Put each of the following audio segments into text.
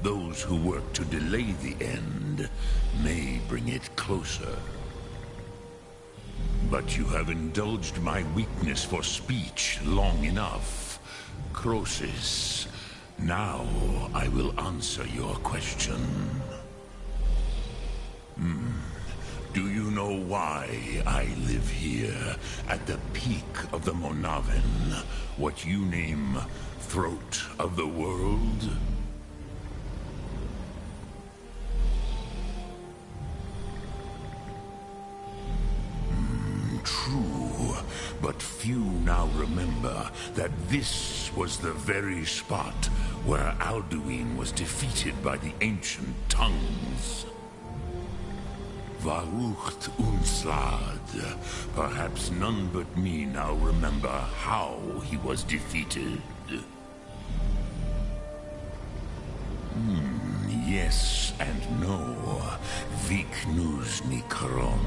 Those who work to delay the end may bring it closer. But you have indulged my weakness for speech long enough. Croesus, now I will answer your question. Do you know why I live here, at the peak of the Monaven, what you name Throat of the World? True, but few now remember that this was the very spot where Alduin was defeated by the ancient tongues. Varucht Unslad. Perhaps none but me now remember how he was defeated. Yes and no. Viknus Nikron.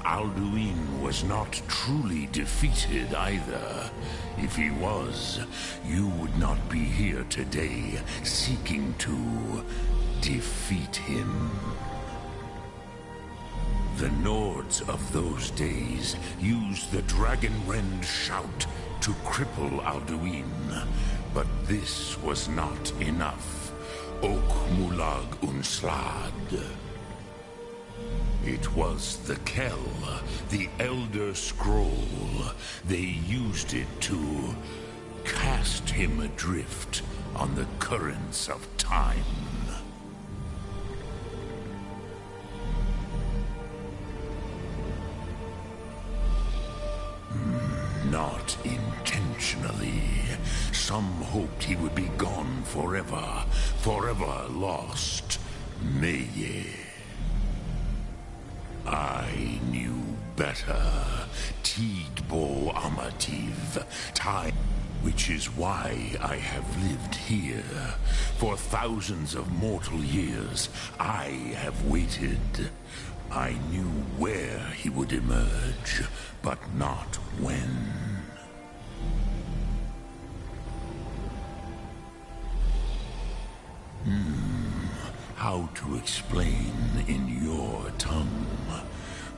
Alduin was not truly defeated either. If he was, you would not be here today seeking to defeat him. The Nords of those days used the Dragonrend shout to cripple Alduin, but this was not enough. Ok Mulag Unslad. It was the Kell, the Elder Scroll. They used it to cast him adrift on the currents of time. Not intentionally. Some hoped he would be gone forever, forever lost. Meye. I knew better. Tidbo Amativ. Time. Which is why I have lived here. For thousands of mortal years, I have waited. I knew where he would emerge, but not when. How to explain in your tongue?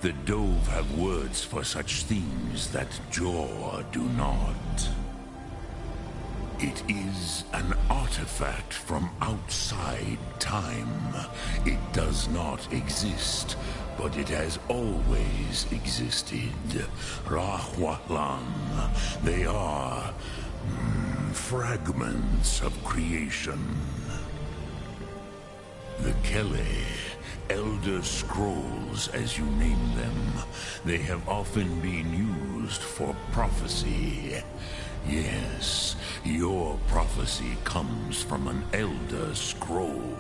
The Dove have words for such things that Jor do not. It is an artifact from outside time. It does not exist, but it has always existed. Rahwalan. They are fragments of creation. The Kele, Elder Scrolls as you name them, they have often been used for prophecy. Yes, your prophecy comes from an Elder Scroll.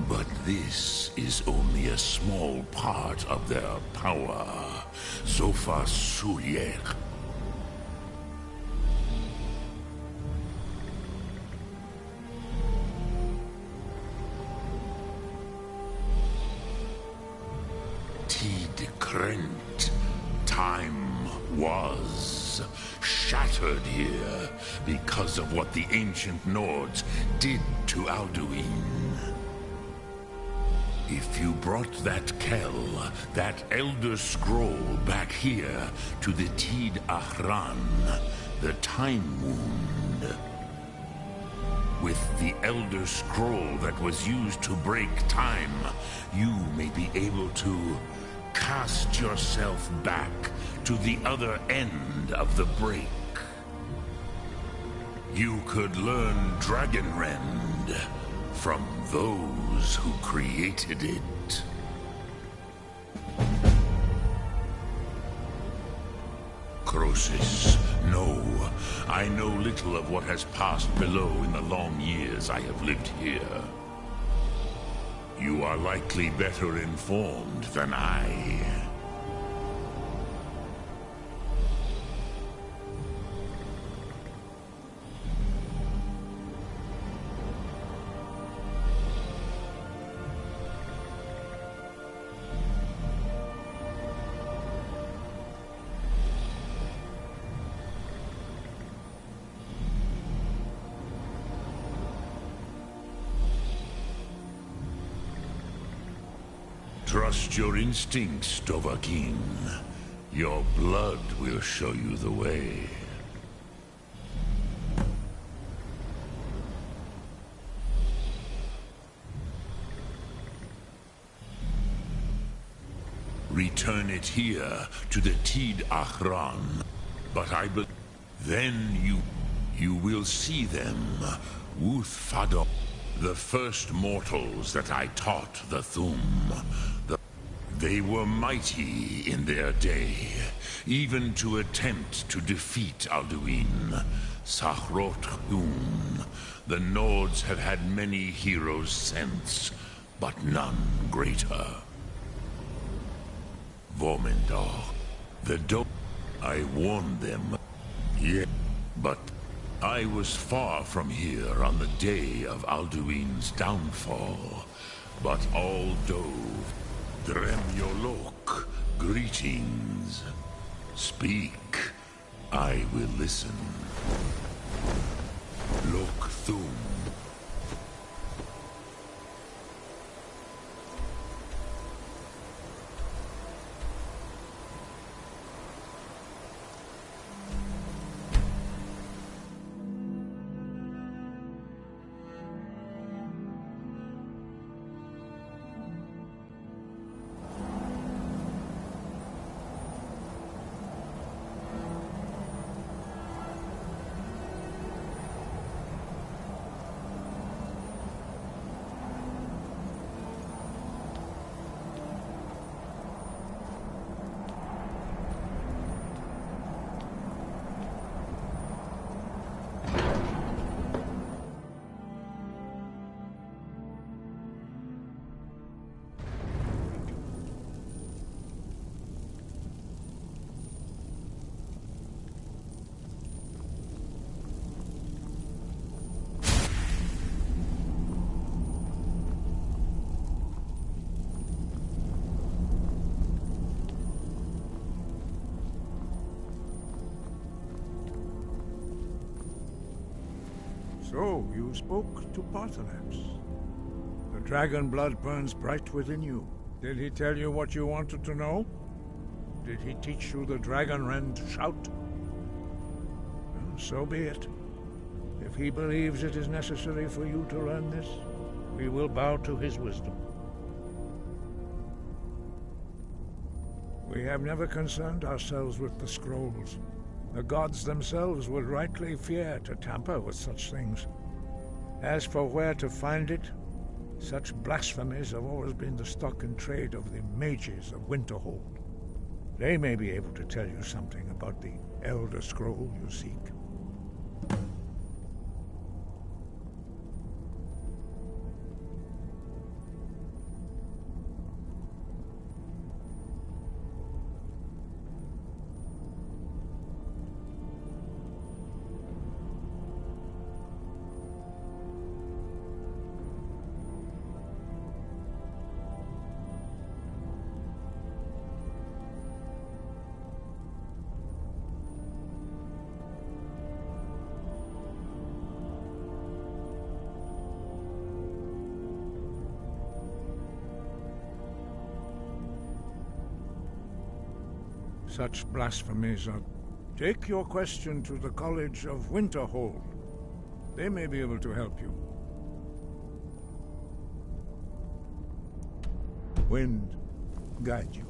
But this is only a small part of their power. Sofa Suyer. Krent. Time was shattered here because of what the ancient Nords did to Alduin. If you brought that Kell, that Elder Scroll back here to the Tid Ahran, the Time Wound, with the Elder Scroll that was used to break time, you may be able to cast yourself back to the other end of the break. You could learn Dragonrend from those who created it. Croesus, no. I know little of what has passed below in the long years I have lived here. You are likely better informed than I. Trust your instincts, Dovahkiin. Your blood will show you the way. Return it here to the Tid Ahran. But I believe then you will see them, Wuth Fadon, the first mortals that I taught the Thum. They were mighty in their day, even to attempt to defeat Alduin. Sahrot Thum. The Nords have had many heroes since, but none greater. Vormendor, the I warned them. Yeah, but I was far from here on the day of Alduin's downfall. But all dove. Dremyolok, greetings. Speak. I will listen. Lok Thum. So, you spoke to Paarthurnax. The dragon blood burns bright within you. Did he tell you what you wanted to know? Did he teach you the dragon rend shout? Well, so be it. If he believes it is necessary for you to learn this, we will bow to his wisdom. We have never concerned ourselves with the scrolls. The gods themselves would rightly fear to tamper with such things. As for where to find it, such blasphemies have always been the stock and trade of the mages of Winterhold. They may be able to tell you something about the Elder Scroll you seek. Such blasphemies are... Take your question to the College of Winterhold. They may be able to help you. Wind, guide you.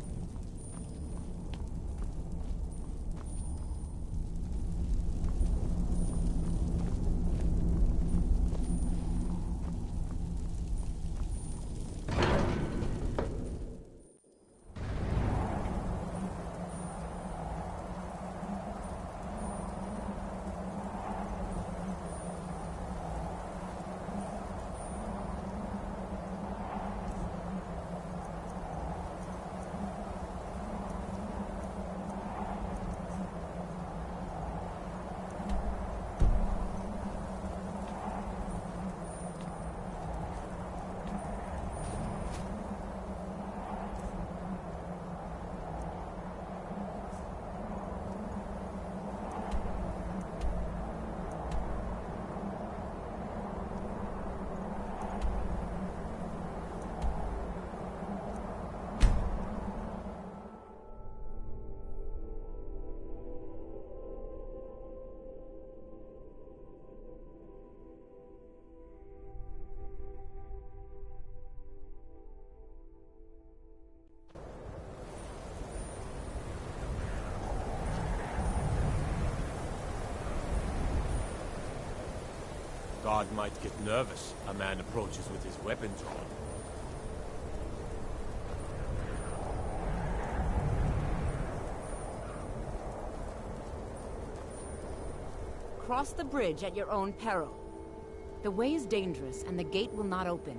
guard might get nervous. A man approaches with his weapon drawn. Cross the bridge at your own peril. The way is dangerous, and the gate will not open.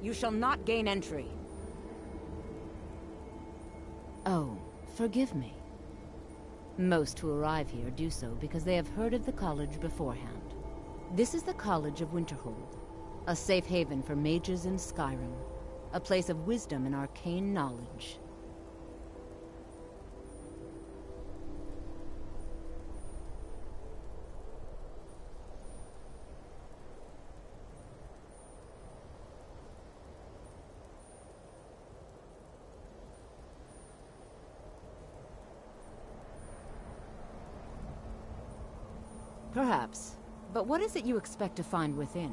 You shall not gain entry. Oh, forgive me. Most who arrive here do so because they have heard of the college beforehand. This is the College of Winterhold, a safe haven for mages in Skyrim, a place of wisdom and arcane knowledge. Perhaps. But what is it you expect to find within?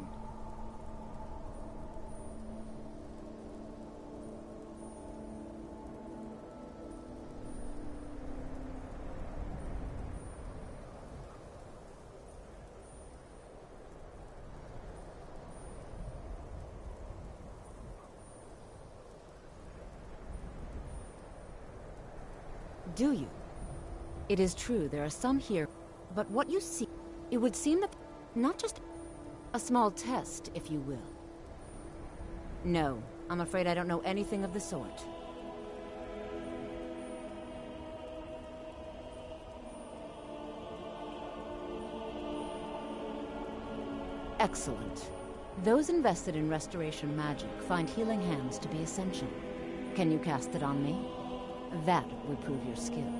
Do you? It is true, there are some here, but what you see... It would seem that... not just... a small test, if you will. No, I'm afraid I don't know anything of the sort. Excellent. Those invested in restoration magic find healing hands to be essential. Can you cast it on me? That would prove your skill.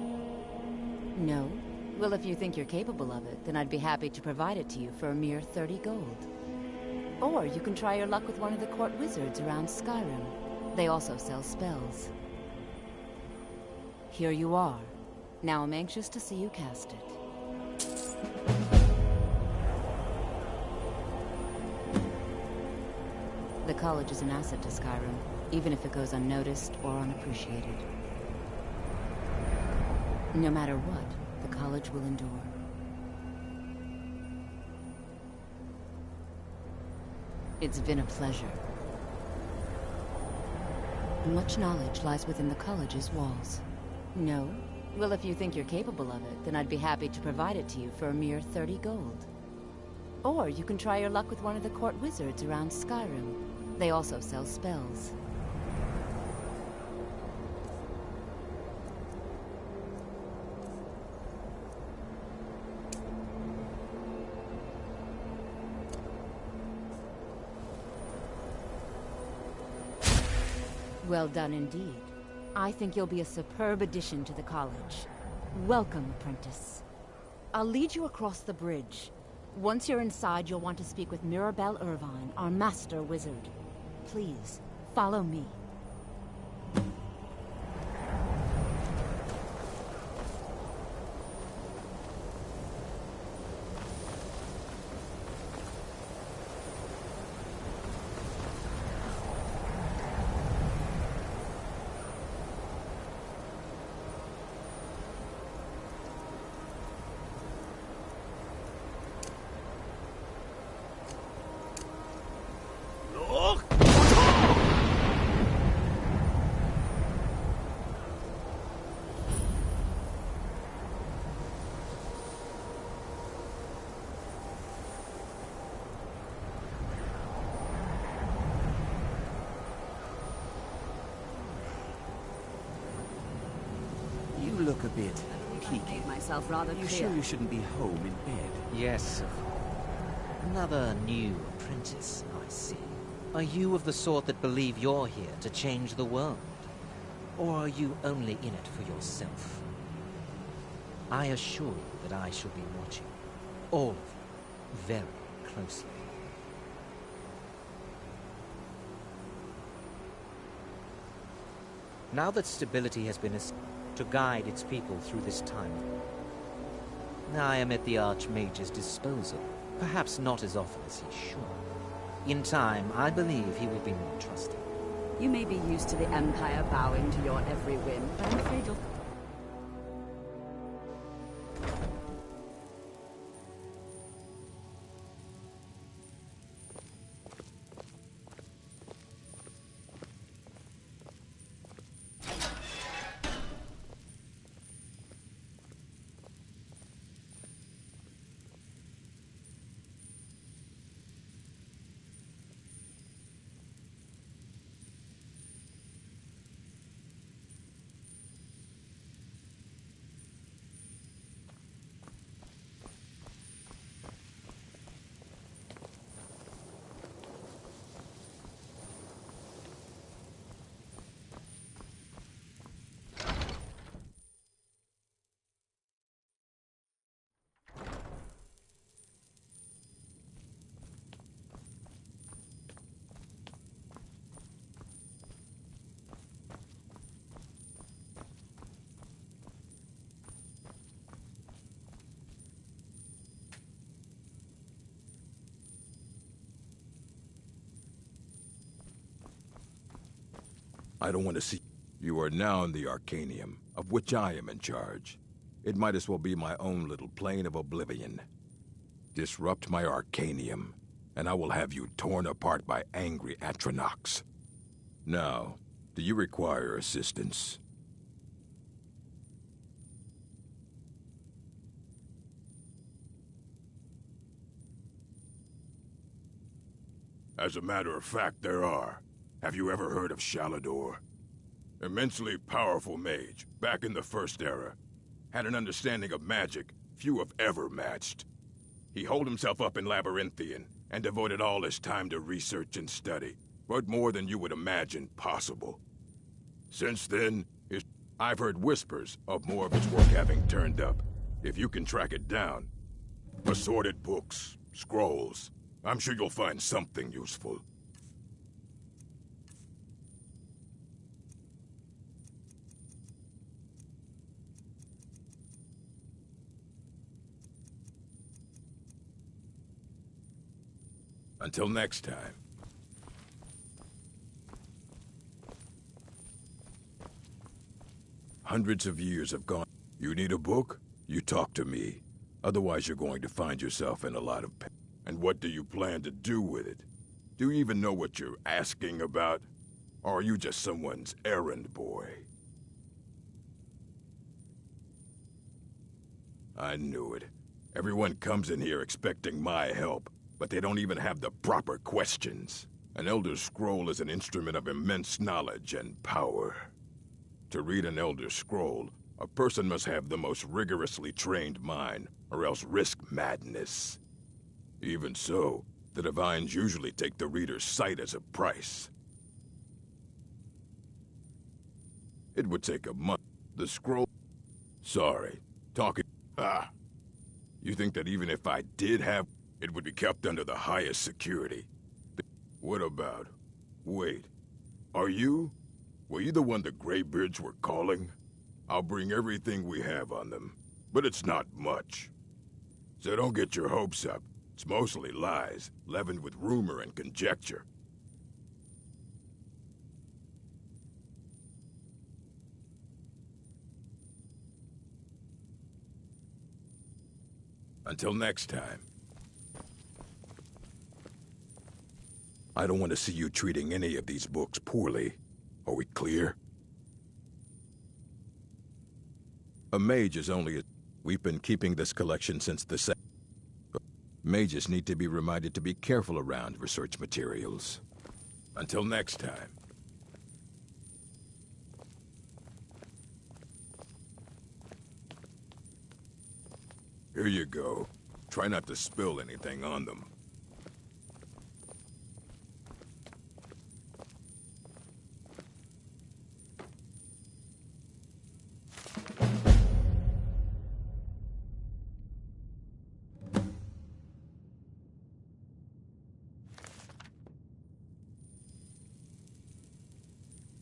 No? Well, if you think you're capable of it, then I'd be happy to provide it to you for a mere 30 gold. Or you can try your luck with one of the court wizards around Skyrim. They also sell spells. Here you are. Now I'm anxious to see you cast it. The college is an asset to Skyrim, even if it goes unnoticed or unappreciated. No matter what, the college will endure. It's been a pleasure. Much knowledge lies within the college's walls. No? Well, if you think you're capable of it, then I'd be happy to provide it to you for a mere 30 gold. Or you can try your luck with one of the court wizards around Skyrim. They also sell spells. Well done indeed. I think you'll be a superb addition to the college. Welcome, apprentice. I'll lead you across the bridge. Once you're inside, you'll want to speak with Mirabelle Irvine, our master wizard. Please, follow me. You look a bit peaky. I made myself rather You clear. sure you shouldn't be home in bed? Yes. Another new apprentice, I see. Are you of the sort that believe you're here to change the world? Or are you only in it for yourself? I assure you that I shall be watching all of you very closely. Now that stability has been established to guide its people through this time, I am at the Archmage's disposal, perhaps not as often as he should. In time, I believe he will be more trusting. You may be used to the Empire bowing to your every whim, but I'm afraid you'll... I don't want to see... You are now in the Arcanium, of which I am in charge. It might as well be my own little plane of oblivion. Disrupt my Arcanium, and I will have you torn apart by angry Atronachs. Now, do you require assistance? As a matter of fact, there are. Have you ever heard of Shalador? Immensely powerful mage, back in the First Era. Had an understanding of magic few have ever matched. He holed himself up in Labyrinthian, and devoted all his time to research and study, but more than you would imagine possible. Since then, I've heard whispers of more of his work having turned up. If you can track it down. Assorted books, scrolls. I'm sure you'll find something useful. Until next time. Hundreds of years have gone. You need a book? You talk to me. Otherwise you're going to find yourself in a lot of pain. And what do you plan to do with it? Do you even know what you're asking about? Or are you just someone's errand boy? I knew it. Everyone comes in here expecting my help, but they don't even have the proper questions. An Elder Scroll is an instrument of immense knowledge and power. To read an Elder Scroll, a person must have the most rigorously trained mind, or else risk madness. Even so, the Divines usually take the reader's sight as a price. It would take a month. The scroll... Sorry, talking... Ah. You think that even if I did have... it would be kept under the highest security? What about... Wait. Are you... Were you the one the Greybeards were calling? I'll bring everything we have on them. But it's not much. So don't get your hopes up. It's mostly lies, leavened with rumor and conjecture. Until next time. I don't want to see you treating any of these books poorly. Are we clear? A mage is only a... We've been keeping this collection since the Mages need to be reminded to be careful around research materials. Until next time. Here you go. Try not to spill anything on them.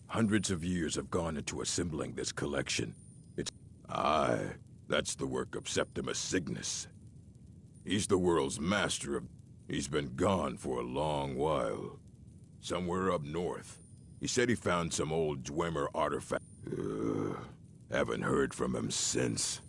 Hundreds of years have gone into assembling this collection. It's... Aye, that's the work of Septimus Cygnus. He's the world's master of... He's been gone for a long while. Somewhere up north. He said he found some old Dwemer artifact. Haven't heard from him since.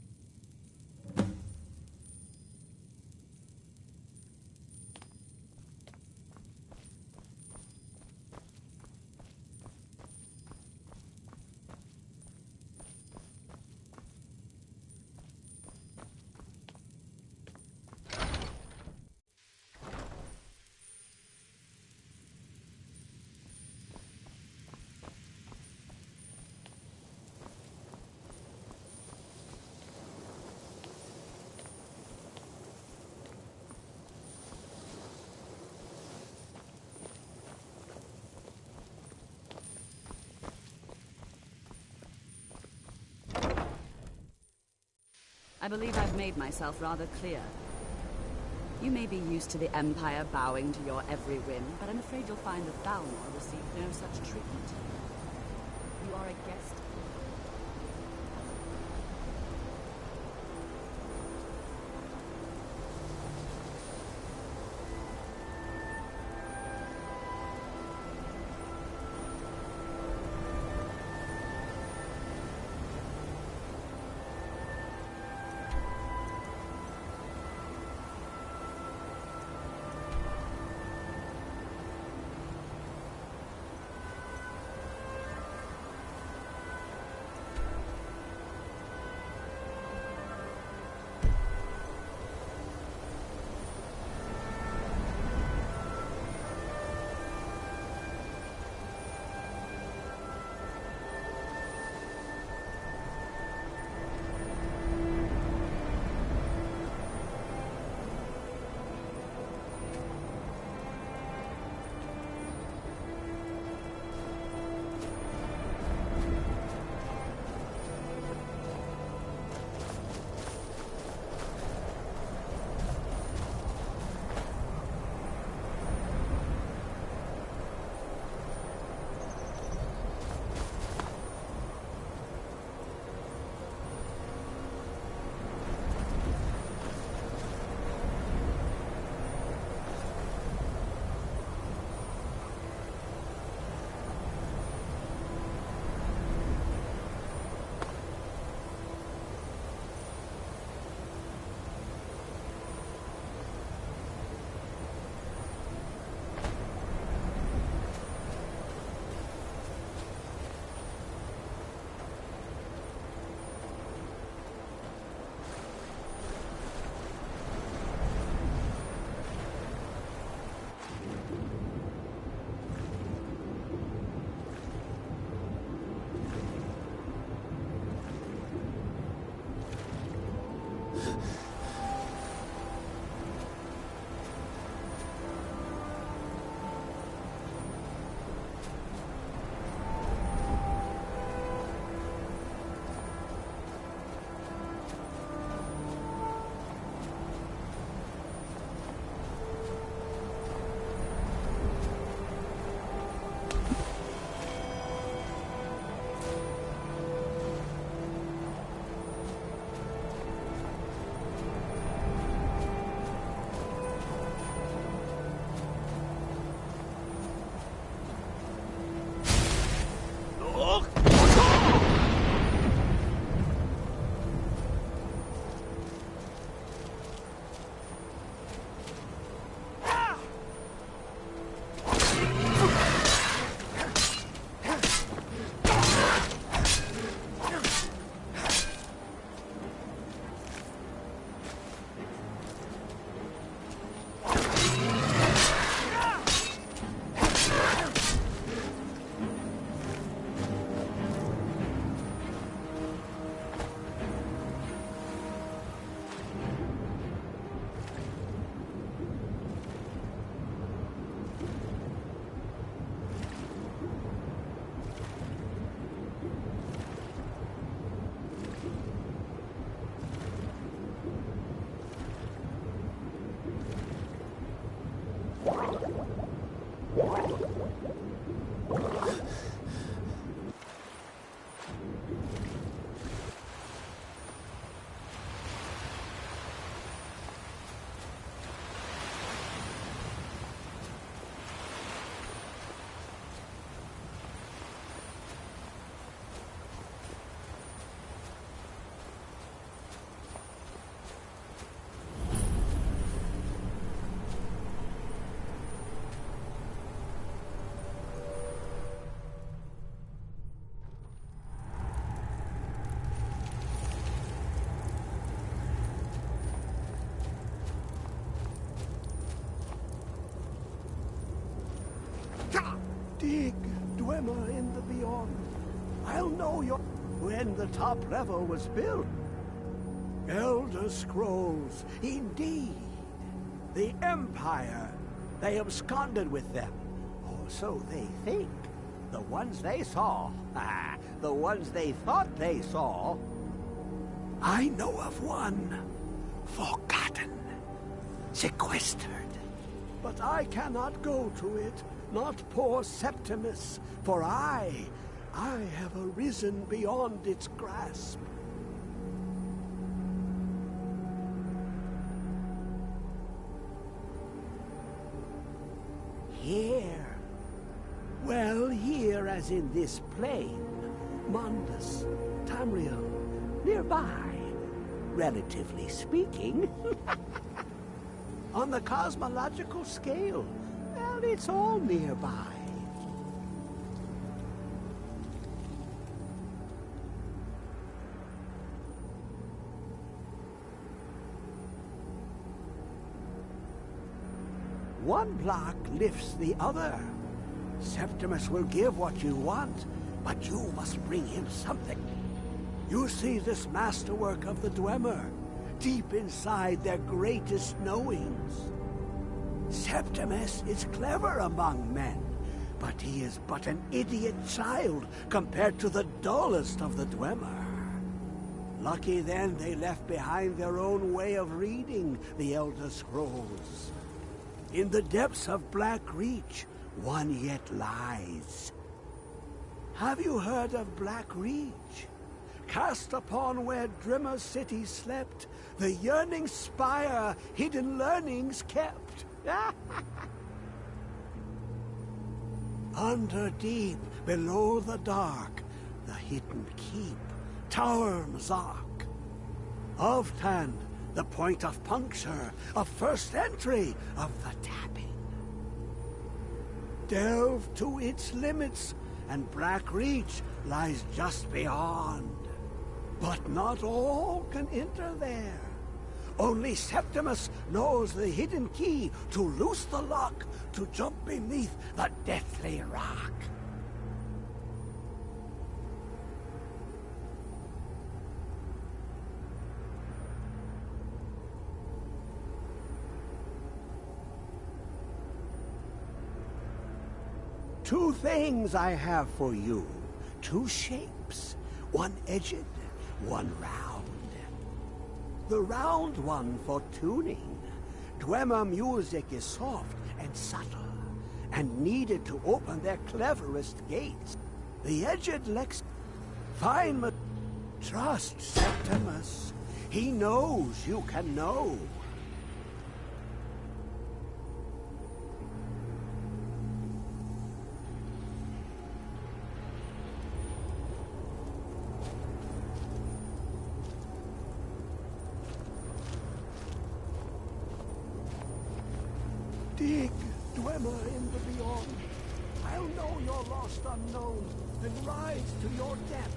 I believe I've made myself rather clear. You may be used to the Empire bowing to your every whim, but I'm afraid you'll find that Balnor received no such treatment. You are a guest. Dig, Dwemer in the beyond. I'll know your... When the top level was built. Elder Scrolls, indeed. The Empire. They absconded with them. Or so they think. The ones they saw. The ones they thought they saw. I know of one. Forgotten. Sequestered. But I cannot go to it. Not poor Septimus. For I have arisen beyond its grasp. Here. Well, here as in this plain. Mundus, Tamriel, nearby. Relatively speaking. On the cosmological scale, well, it's all nearby. One block lifts the other. Septimus will give what you want, but you must bring him something. You see this masterwork of the Dwemer, deep inside their greatest knowings. Septimus is clever among men, but he is but an idiot child compared to the dullest of the Dwemer. Lucky then they left behind their own way of reading the Elder Scrolls. In the depths of Black Reach, one yet lies. Have you heard of Black Reach? Cast upon where Drimmer's city slept, the yearning spire hidden learnings kept. Under deep, below the dark, the hidden keep, Tower Mzark. Of Tan, the point of puncture, of first entry, of the tapping. Delve to its limits, and Black Reach lies just beyond. But not all can enter there. Only Septimus knows the hidden key to loose the lock, to jump beneath the deathly rock. Two things I have for you. Two shapes. One edged, one round. The round one for tuning. Dwemer music is soft and subtle, and needed to open their cleverest gates. The edged lex... Fine, but trust Septimus. He knows you can know. Dig, Dwemer in the beyond. I'll know your lost unknown, and rise to your depths.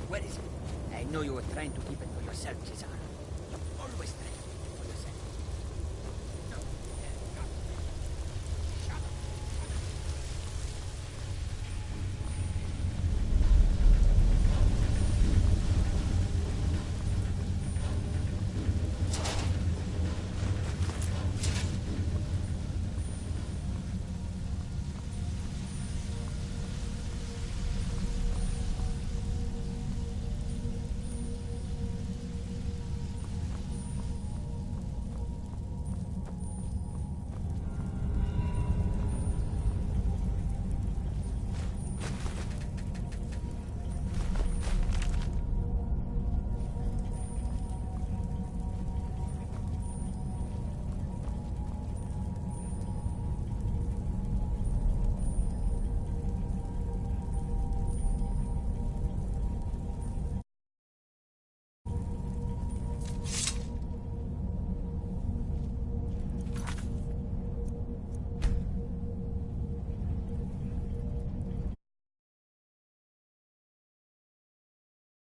What is it? I know you were trying to keep it for yourself, Cesar.